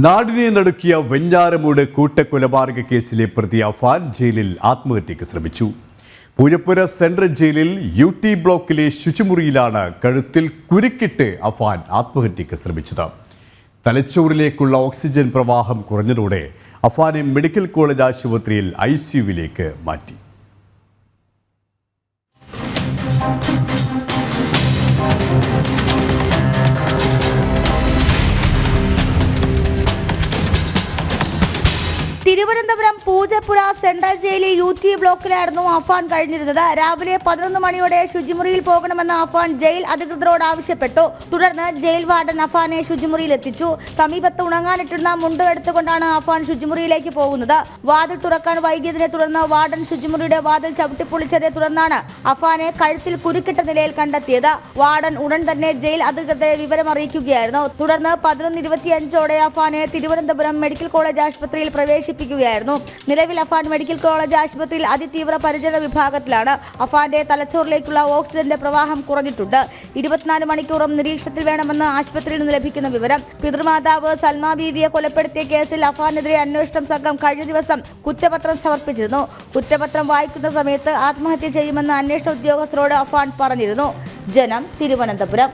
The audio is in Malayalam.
നാടിനെ നടുക്കിയ വെഞ്ഞാറമൂട് കൂട്ടക്കൊലപാതക കേസിലെ പ്രതി അഫാൻ ജയിലിൽ ആത്മഹത്യക്ക് ശ്രമിച്ചു. പൂജപ്പുര സെൻട്രൽ ജയിലിൽ UT ബ്ലോക്കിലെ ശുചിമുറിയിലാണ് കഴുത്തിൽ കുരുക്കിട്ട് അഫാൻ ആത്മഹത്യക്ക് ശ്രമിച്ചത്. തലച്ചോറിലേക്കുള്ള ഓക്സിജൻ പ്രവാഹം കുറഞ്ഞതോടെ അഫാനെ മെഡിക്കൽ കോളേജ് ആശുപത്രിയിൽ ICUവിലേക്ക് മാറ്റി. തിരുവനന്തപുരം പൂജപ്പുര സെൻട്രൽ ജയിലിൽ UT ബ്ലോക്കിലായിരുന്നു അഫാൻ കഴിഞ്ഞിരുന്നത്. രാവിലെ 11 മണിയോടെ ശുചിമുറിയിൽ പോകണമെന്ന് അഫാൻ ജയിൽ അധികൃതരോട് ആവശ്യപ്പെട്ടു. തുടർന്ന് ജയിൽ വാർഡൻ അഫാനെ ശുചിമുറിയിൽ എത്തിച്ചു. സമീപത്ത് ഉണങ്ങാനിട്ടിരുന്ന മുണ്ട് എടുത്തുകൊണ്ടാണ് അഫാൻ ശുചിമുറിയിലേക്ക് പോകുന്നത്. വാതിൽ തുറക്കാൻ വൈകിയതിനെ തുടർന്ന് വാർഡൻ ശുചിമുറിയുടെ വാതിൽ ചവിട്ടിപ്പൊളിച്ചതിനെ തുടർന്നാണ് അഫാനെ കഴുത്തിൽ കുരുക്കിട്ട നിലയിൽ കണ്ടെത്തിയത്. വാർഡൻ ഉടൻ തന്നെ ജയിൽ അധികൃതരെ വിവരം അറിയിക്കുകയായിരുന്നു. തുടർന്ന് 11:25ഓടെ അഫാനെ തിരുവനന്തപുരം മെഡിക്കൽ കോളേജ് ആശുപത്രിയിൽ പ്രവേശിപ്പിക്കുകയായിരുന്നു. നിലവിൽ അഫാൻ മെഡിക്കൽ കോളേജ് ആശുപത്രിയിൽ അതിതീവ്ര പരിചരണ വിഭാഗത്തിലാണ്. അഫാന്റെ തലച്ചോറിലേക്കുള്ള ഓക്സിജന്റെ പ്രവാഹം കുറഞ്ഞിട്ടുണ്ട്. 24 മണിക്കൂറും നിരീക്ഷണത്തിൽ വേണമെന്ന് ആശുപത്രിയിൽ നിന്ന് ലഭിക്കുന്ന വിവരം. പിതൃമാതാവ് സൽമാ ബീവിയെ കൊലപ്പെടുത്തിയ കേസിൽ അഫാനെതിരെ അന്വേഷണ സംഘം കഴിഞ്ഞ ദിവസം കുറ്റപത്രം സമർപ്പിച്ചിരുന്നു. കുറ്റപത്രം വായിക്കുന്ന സമയത്ത് ആത്മഹത്യ ചെയ്യുമെന്ന് അന്വേഷണ ഉദ്യോഗസ്ഥരോട് അഫാൻ പറഞ്ഞിരുന്നു. ജനം, തിരുവനന്തപുരം.